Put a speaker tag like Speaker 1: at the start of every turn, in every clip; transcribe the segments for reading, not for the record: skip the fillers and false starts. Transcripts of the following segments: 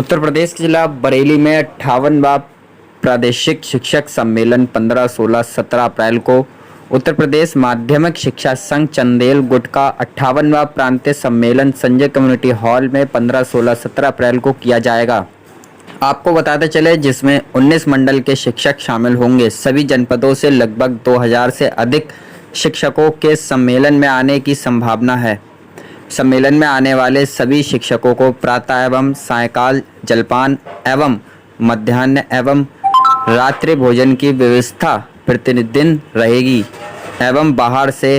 Speaker 1: उत्तर प्रदेश के जिला बरेली में 58वां प्रादेशिक शिक्षक सम्मेलन 15, 16, 17 अप्रैल को उत्तर प्रदेश माध्यमिक शिक्षा संघ चंदेल गुट का 58वां प्रांतीय सम्मेलन संजय कम्युनिटी हॉल में 15, 16, 17 अप्रैल को किया जाएगा। आपको बताते चले जिसमें 19 मंडल के शिक्षक शामिल होंगे। सभी जनपदों से लगभग 2000 से अधिक शिक्षकों के सम्मेलन में आने की संभावना है। सम्मेलन में आने वाले सभी शिक्षकों को प्रातः एवं सायंकाल जलपान एवं मध्याह्न एवं रात्रि भोजन की व्यवस्था प्रतिदिन रहेगी एवं बाहर से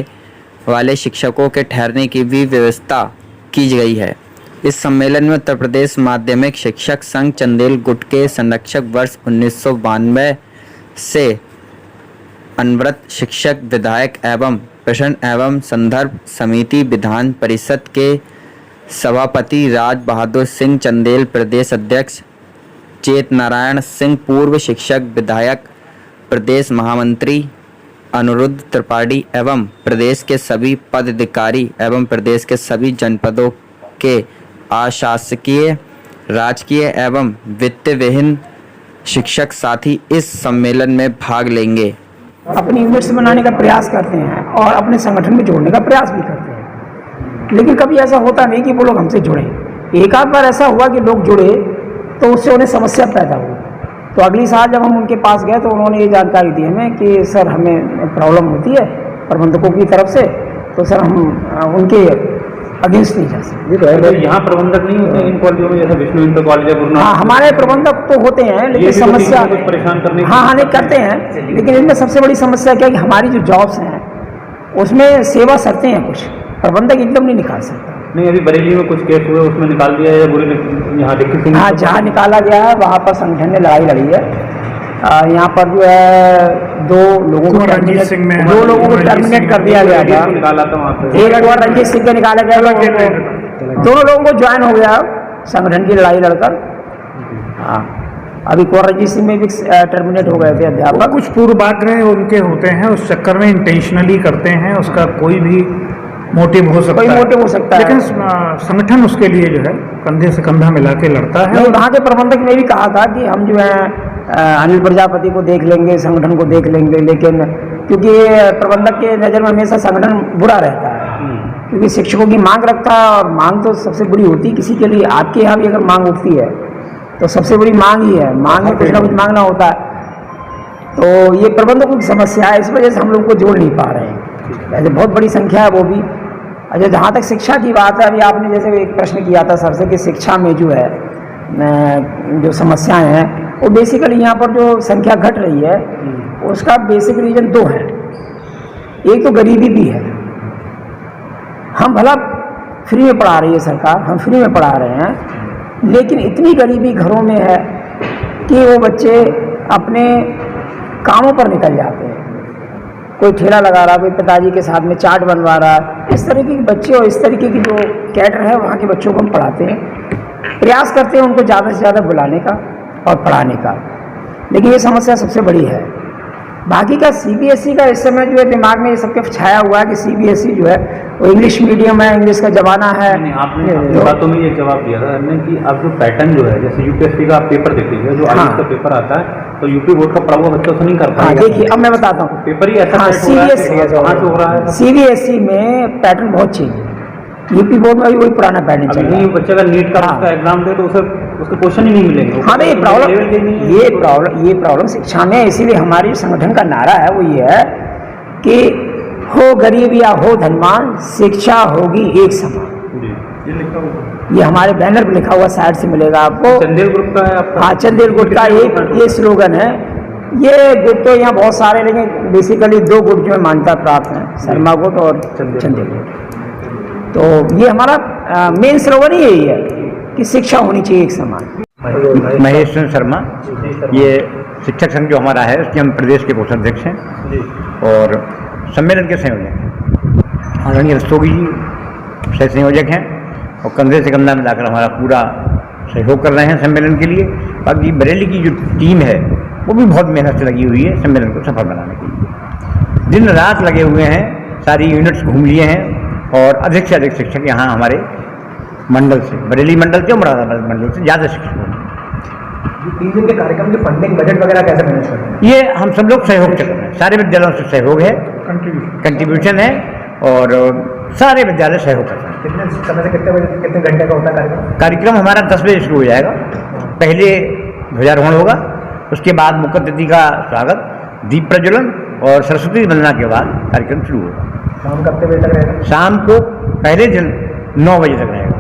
Speaker 1: वाले शिक्षकों के ठहरने की भी व्यवस्था की गई है। इस सम्मेलन में उत्तर प्रदेश माध्यमिक शिक्षक संघ चंदेल गुट के संरक्षक वर्ष 1992 से अनवरत शिक्षक विधायक एवं प्रश्न एवं संदर्भ समिति विधान परिषद के सभापति राज बहादुर सिंह चंदेल, प्रदेश अध्यक्ष चेत नारायण सिंह, पूर्व शिक्षक विधायक प्रदेश महामंत्री अनुरुद्ध त्रिपाठी एवं प्रदेश के सभी पदाधिकारी एवं प्रदेश के सभी जनपदों के अशासकीय, राजकीय एवं वित्त विहीन शिक्षक साथी इस सम्मेलन में भाग लेंगे।
Speaker 2: अपनी यूनिट्स बनाने का प्रयास करते हैं और अपने संगठन में जोड़ने का प्रयास भी करते हैं, लेकिन कभी ऐसा होता नहीं कि वो लोग हमसे जुड़े। एक आध बार ऐसा हुआ कि लोग जुड़े तो उससे उन्हें समस्या पैदा हुई। तो अगली साल जब हम उनके पास गए तो उन्होंने ये जानकारी दी हमें कि सर हमें प्रॉब्लम होती है प्रबंधकों की तरफ से, तो सर हम उनके अगेंस्ट नहीं जा सकते।
Speaker 3: यहाँ प्रबंधक नहीं होते इन कॉलेजों में, जैसे विष्णु इंटर कॉलेज है, गुरुनाथ?
Speaker 2: हाँ, हमारे प्रबंधक तो होते हैं, लेकिन समस्या
Speaker 3: परेशान करने
Speaker 2: हाँ नहीं करते हैं, लेकिन इनमें सबसे बड़ी समस्या क्या है कि हमारी जो जॉब्स हैं उसमें सेवा शर्तें हैं, कुछ प्रबंधक एकदम नहीं निकाल सकता।
Speaker 3: नहीं, अभी बरेली में कुछ केस हुए उसमें निकाल दिया है बुरी यहाँ डिक्की।
Speaker 2: हाँ, जहाँ निकाला गया है वहाँ पर संगठन ने लड़ाई लड़ी है। यहाँ पर जो है दो लोगों को टर्मिनेट कर दिया गया था।
Speaker 3: निकाला था वहाँ पे
Speaker 2: एक बार रंजीत सिंह को निकाला गया, दोनों लोगों को ज्वाइन हो गया संगठन की लड़ाई लड़कर। हाँ, अभी कुंवर रंजीत सिंह में भी टर्मिनेट हो गए थे अध्यापक।
Speaker 4: कुछ पूर्वाग्रह उनके होते हैं, उस चक्कर में इंटेंशनली करते हैं, उसका कोई भी मोटिव हो सकता है,
Speaker 2: कोई मोटिव हो सकता है,
Speaker 4: लेकिन संगठन उसके लिए जो है कंधे से कंधा मिला के लड़ता है।
Speaker 2: वहाँ के प्रबंधक ने भी कहा था कि हम जो है अनिल प्रजापति को देख लेंगे, संगठन को देख लेंगे, लेकिन क्योंकि प्रबंधक के नज़र में हमेशा संगठन बुरा रहता है, क्योंकि शिक्षकों की मांग रखता है और मांग तो सबसे बड़ी होती है किसी के लिए। आपके यहाँ भी अगर मांग उठती है तो सबसे बड़ी मांग ही है, मांग में कुछ ना कुछ मांगना होता है। तो ये प्रबंधकों की समस्या है, इस वजह से हम लोग को जोड़ नहीं पा रहे हैं। वैसे बहुत बड़ी संख्या है वो भी। अच्छा, जहाँ तक शिक्षा की बात है, अभी आपने जैसे एक प्रश्न किया था सर से कि शिक्षा में जो है जो समस्याएं हैं वो बेसिकली यहाँ पर जो संख्या घट रही है उसका बेसिक रीजन दो है। एक तो गरीबी भी है, हम भला फ्री में पढ़ा रही है सरकार, हम फ्री में पढ़ा रहे हैं, लेकिन इतनी गरीबी घरों में है कि वो बच्चे अपने कामों पर निकल जाते हैं। कोई ठेला लगा रहा, कोई पिताजी के साथ में चाट बनवा रहा, इस तरीके के बच्चे और इस तरीके की जो कैडर है वहाँ के बच्चों को हम पढ़ाते हैं, प्रयास करते हैं उनको ज़्यादा से ज़्यादा बुलाने का और पढ़ाने का, लेकिन ये समस्या सबसे बड़ी है। बाकी का सीबीएसई का इस समय जो है दिमाग में ये सबके छाया हुआ है कि सीबीएसई जो है वो इंग्लिश मीडियम है, इंग्लिश का ज़माना है।
Speaker 3: आपने बातों में ये जवाब दिया था हमने कि अब जो पैटर्न जो है, जैसे यूपीएससी का आप पेपर देख लीजिए, जो आईएएस का पेपर आता है तो यूपी बोर्ड का पढ़ा हुआ बच्चा उसको नहीं कर पाएगा।
Speaker 2: देखिए अब मैं बताता हूँ,
Speaker 3: पेपर ही ऐसा
Speaker 2: सीबीएसई में पैटर्न बहुत चेंज है, यूपी बोर्ड में भी वही पुराना पैटर्न चल रहा है।
Speaker 3: बच्चे का नीट का एग्जाम दे तो उसे उसके क्वेश्चन ही नहीं मिलेंगे।
Speaker 2: हाँ, ये प्रॉब्लम शिक्षा में, इसीलिए हमारी संगठन का नारा है वो ये है कि हो गरीब या हो धनवान, शिक्षा होगी एक समान। ये हमारे बैनर पर लिखा हुआ साइड से मिलेगा आपको,
Speaker 3: चंदेल ग्रुप का है आपका।
Speaker 2: हाँ, चंदेल गुट का ये स्लोगन है। ये गुट तो यहाँ बहुत सारे, लेकिन बेसिकली दो गुट जो मान्यता प्राप्त हैं, शर्मा गुट और चंदेल गुट। तो ये हमारा मेन स्लोगन ही यही है कि शिक्षा होनी चाहिए एक समान।
Speaker 5: महेश शर्मा, ये शिक्षक संघ जो हमारा है उसके हम प्रदेश के कोषाध्यक्ष हैं और सम्मेलन के संयोजक हैं। आदरणीय रस्तोगी जी सह संयोजक हैं और कंधे से कंधा मिलाकर हमारा पूरा सहयोग कर रहे हैं सम्मेलन के लिए। बाकी बरेली की जो टीम है वो भी बहुत मेहनत से लगी हुई है सम्मेलन को सफल बनाने के लिए, दिन रात लगे हुए हैं, सारी यूनिट्स घूम लिए हैं और अधिक से अधिक शिक्षक यहाँ हमारे मंडल से, बरेली मंडल से और मुरादाबाद मंडल से ज़्यादा शिक्षक होंगे।
Speaker 2: 3 दिन के कार्यक्रम की फंडिंग बजट वगैरह कैसे मैनेज करते हैं?
Speaker 5: ये हम सब लोग सहयोग से कर रहे हैं, सारे विद्यालयों से सहयोग है, कंट्रीब्यूशन है और सारे विद्यालय सहयोग कर रहे हैं।
Speaker 2: कितने समय से कितने बजे कितने घंटे का होता है कार्यक्रम?
Speaker 5: कार्यक्रम हमारा 10 बजे शुरू हो जाएगा। पहले ध्वजारोहण होगा, उसके बाद मुख्य अतिथि का स्वागत, दीप प्रज्वलन और सरस्वती वंदना के बाद कार्यक्रम शुरू होगा।
Speaker 2: शाम कितने बजे तक रहेगा?
Speaker 5: शाम को पहले दिन 9 बजे तक रहेगा।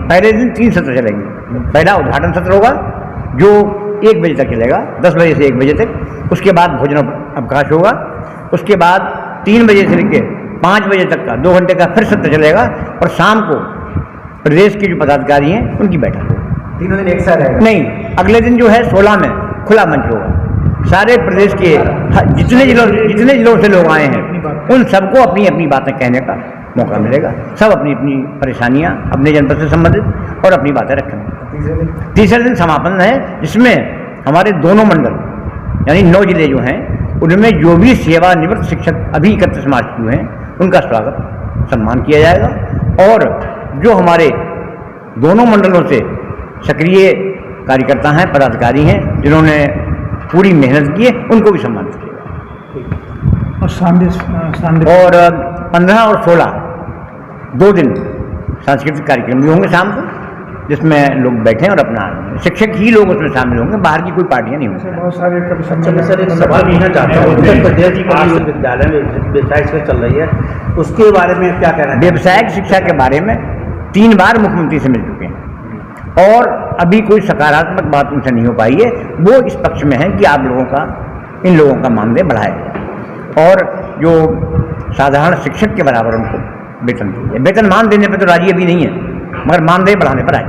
Speaker 5: पहले दिन 3 सत्र चलेंगे। पहला उद्घाटन सत्र होगा जो 1 बजे तक चलेगा, 10 बजे से 1 बजे तक। उसके बाद भोजन अवकाश होगा। उसके बाद 3 बजे से लेकर 5 बजे तक का 2 घंटे का फिर सत्र चलेगा और शाम को प्रदेश के जो पदाधिकारी हैं उनकी बैठक होगी।
Speaker 2: तीनों दिन एक साथ रहेगा?
Speaker 5: नहीं, अगले दिन जो है 16 में खुला मंच होगा। सारे प्रदेश के जितने जिलों से लोग आए हैं उन सबको अपनी अपनी बातें कहने का मौका मिलेगा। सब अपनी अपनी परेशानियां अपने जनपद से संबंधित और अपनी बातें रखेंगे। तीसरे दिन समापन है जिसमें हमारे दोनों मंडल यानी 9 जिले जो हैं उनमें जो भी सेवानिवृत्त शिक्षक अभी 31 मार्च को हैं उनका स्वागत सम्मान किया जाएगा और जो हमारे दोनों मंडलों से सक्रिय कार्यकर्ता हैं, पदाधिकारी हैं जिन्होंने पूरी मेहनत की है उनको भी सम्मानित किया। और 15 और 16 2 दिन सांस्कृतिक कार्यक्रम भी होंगे शाम को, जिसमें लोग बैठे और अपना शिक्षक ही लोग उसमें शामिल होंगे, बाहर की कोई पार्टियां नहीं होंगी।
Speaker 4: बहुत सारे
Speaker 3: सर एक सवाल पूछना चाहता हूँ, उत्तर प्रदेश की विद्यालय में व्यवसायिक शिक्षा चल रही है, उसके बारे में क्या कहना है?
Speaker 5: व्यवसायिक शिक्षा के बारे में 3 बार मुख्यमंत्री से मिल चुके हैं और अभी कोई सकारात्मक बात उनसे नहीं हो पाई है। वो इस पक्ष में है कि आप लोगों का, इन लोगों का मानदेय बढ़ाया जाए और जो साधारण शिक्षक के बराबर उनको वेतन दिया। वेतन मान देने पर तो राजी अभी नहीं है, मगर मानदेय बढ़ाने पर आए।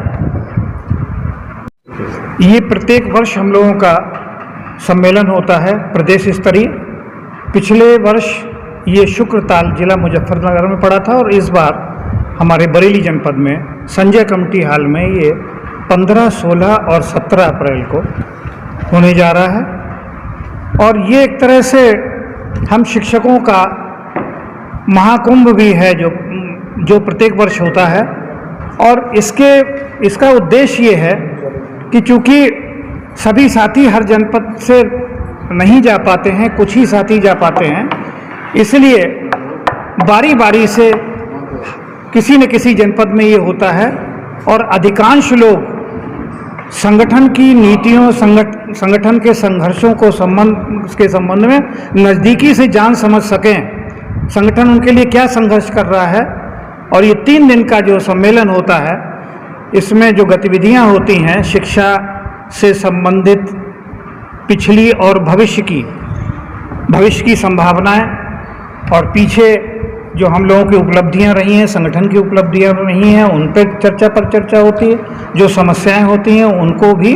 Speaker 4: ये प्रत्येक वर्ष हम लोगों का सम्मेलन होता है प्रदेश स्तरीय। पिछले वर्ष ये शुक्रताल जिला मुजफ्फरनगर में पड़ा था और इस बार हमारे बरेली जनपद में संजय कमेटी हॉल में ये 15, 16 और 17 अप्रैल को होने जा रहा है। और ये एक तरह से हम शिक्षकों का महाकुंभ भी है जो प्रत्येक वर्ष होता है। और इसका उद्देश्य ये है कि चूँकि सभी साथी हर जनपद से नहीं जा पाते हैं, कुछ ही साथी जा पाते हैं, इसलिए बारी बारी से किसी न किसी जनपद में ये होता है और अधिकांश लोग संगठन की नीतियों, संगठन के संघर्षों को संबंध में नज़दीकी से जान समझ सकें, संगठन उनके लिए क्या संघर्ष कर रहा है। और ये 3 दिन का जो सम्मेलन होता है इसमें जो गतिविधियां होती हैं शिक्षा से संबंधित पिछली और भविष्य की संभावनाएं और पीछे जो हम लोगों की उपलब्धियां रही हैं, संगठन की उपलब्धियां रही हैं, उन पर चर्चा होती है। जो समस्याएं होती हैं उनको भी,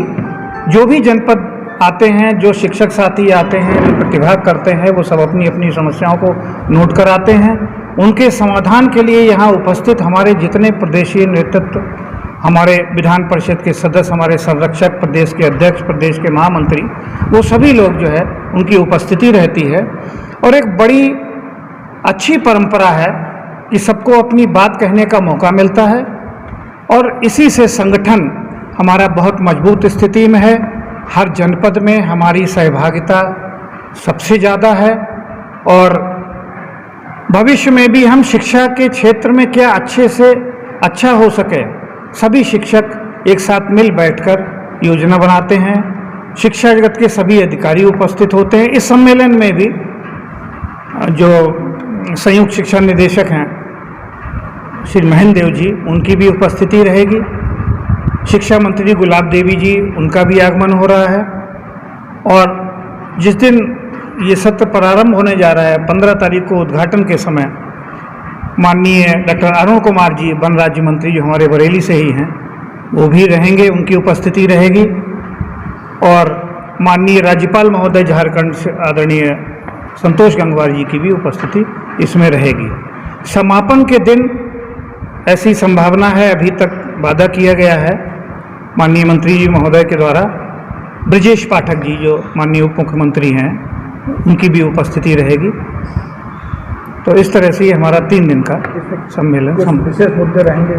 Speaker 4: जो भी जनपद आते हैं, जो शिक्षक साथी आते हैं, जो प्रतिभा करते हैं, वो सब अपनी अपनी समस्याओं को नोट कराते हैं। उनके समाधान के लिए यहाँ उपस्थित हमारे जितने प्रदेशीय नेतृत्व, हमारे विधान परिषद के सदस्य, हमारे संरक्षक, प्रदेश के अध्यक्ष, प्रदेश के महामंत्री, वो सभी लोग जो है उनकी उपस्थिति रहती है। और एक बड़ी अच्छी परंपरा है कि सबको अपनी बात कहने का मौका मिलता है और इसी से संगठन हमारा बहुत मजबूत स्थिति में है। हर जनपद में हमारी सहभागिता सबसे ज़्यादा है और भविष्य में भी हम शिक्षा के क्षेत्र में क्या अच्छे से अच्छा हो सके, सभी शिक्षक एक साथ मिल बैठकर योजना बनाते हैं। शिक्षा जगत के सभी अधिकारी उपस्थित होते हैं। इस सम्मेलन में भी जो संयुक्त शिक्षा निदेशक हैं श्री महेंद्र देव जी, उनकी भी उपस्थिति रहेगी। शिक्षा मंत्री गुलाब देवी जी, उनका भी आगमन हो रहा है। और जिस दिन ये सत्र प्रारंभ होने जा रहा है 15 तारीख को उद्घाटन के समय माननीय डॉक्टर अरुण कुमार जी, वन राज्य मंत्री जो हमारे बरेली से ही हैं, वो भी रहेंगे, उनकी उपस्थिति रहेगी। और माननीय राज्यपाल महोदय झारखंड से आदरणीय संतोष गंगवार जी की भी उपस्थिति इसमें रहेगी। समापन के दिन ऐसी संभावना है, अभी तक वादा किया गया है माननीय मंत्री जी महोदय के द्वारा, ब्रजेश पाठक जी जो माननीय उप मुख्यमंत्री हैं, उनकी भी उपस्थिति रहेगी। तो इस तरह से ये हमारा 3 दिन का सम्मेलन।
Speaker 2: विशेष मुद्दे रहेंगे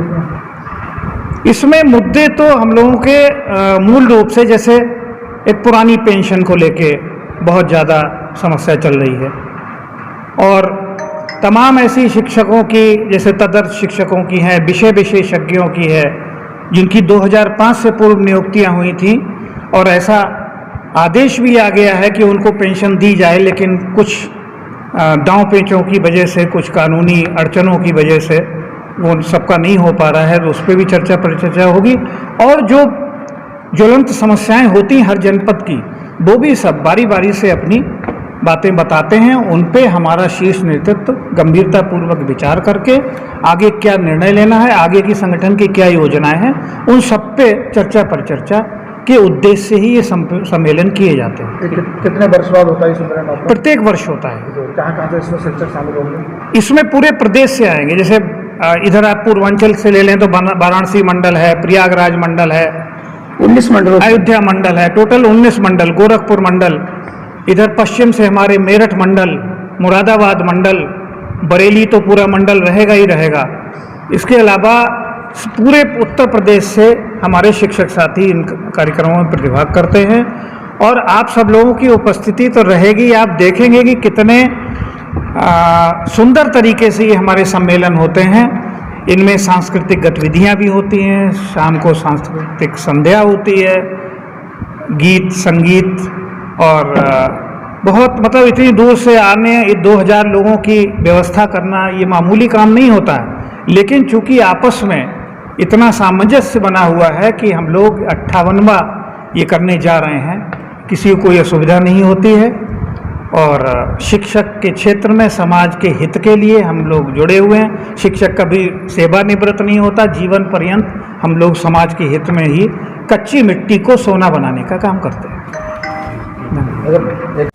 Speaker 4: इसमें मुद्दे तो हम लोगों के मूल रूप से जैसे एक पुरानी पेंशन को लेके बहुत ज़्यादा समस्या चल रही है और तमाम ऐसी शिक्षकों की जैसे तदर्थ शिक्षकों की हैं, विषय विशेषज्ञों की है जिनकी 2005 से पूर्व नियुक्तियां हुई थी और ऐसा आदेश भी आ गया है कि उनको पेंशन दी जाए, लेकिन कुछ दांव पेचों की वजह से, कुछ कानूनी अड़चनों की वजह से वो सबका नहीं हो पा रहा है, तो उस पर भी चर्चा परिचर्चा होगी। और जो ज्वलंत समस्याएं होती हैं हर जनपद की, वो भी सब बारी बारी से अपनी बातें बताते हैं। उन पे हमारा शीर्ष नेतृत्व गंभीरतापूर्वक विचार करके आगे क्या निर्णय लेना है, आगे की संगठन की क्या योजनाएं हैं, उन सब पे चर्चा परिचर्चा के उद्देश्य से ही ये सम्मेलन किए जाते हैं।
Speaker 6: कितने वर्ष बाद होता है सम्मेलन आपका?
Speaker 4: प्रत्येक वर्ष होता है।
Speaker 6: कहाँ कहाँ से इसमें शिक्षक शामिल होंगे?
Speaker 4: इसमें पूरे प्रदेश से आएंगे। जैसे इधर आप पूर्वांचल से ले लें तो वाराणसी मंडल है, प्रयागराज मंडल है,
Speaker 2: 19 मंडलों से।
Speaker 4: अयोध्या मंडल है, टोटल 19 मंडल, गोरखपुर मंडल, इधर पश्चिम से हमारे मेरठ मंडल, मुरादाबाद मंडल, बरेली तो पूरा मंडल रहेगा ही रहेगा। इसके अलावा पूरे उत्तर प्रदेश से हमारे शिक्षक साथी इन कार्यक्रमों में प्रतिभाग करते हैं और आप सब लोगों की उपस्थिति तो रहेगी। आप देखेंगे कि कितने सुंदर तरीके से ये हमारे सम्मेलन होते हैं। इनमें सांस्कृतिक गतिविधियां भी होती हैं, शाम को सांस्कृतिक संध्या होती है, गीत संगीत और बहुत मतलब इतनी दूर से आने 2000 लोगों की व्यवस्था करना ये मामूली काम नहीं होता है। लेकिन चूंकि आपस में इतना सामंजस्य बना हुआ है कि हम लोग 58वां ये करने जा रहे हैं, किसी को कोई असुविधा नहीं होती है और शिक्षक के क्षेत्र में समाज के हित के लिए हम लोग जुड़े हुए हैं। शिक्षक कभी सेवानिवृत्त नहीं होता, जीवन पर्यंत हम लोग समाज के हित में ही कच्ची मिट्टी को सोना बनाने का काम करते हैं।
Speaker 6: अगर एक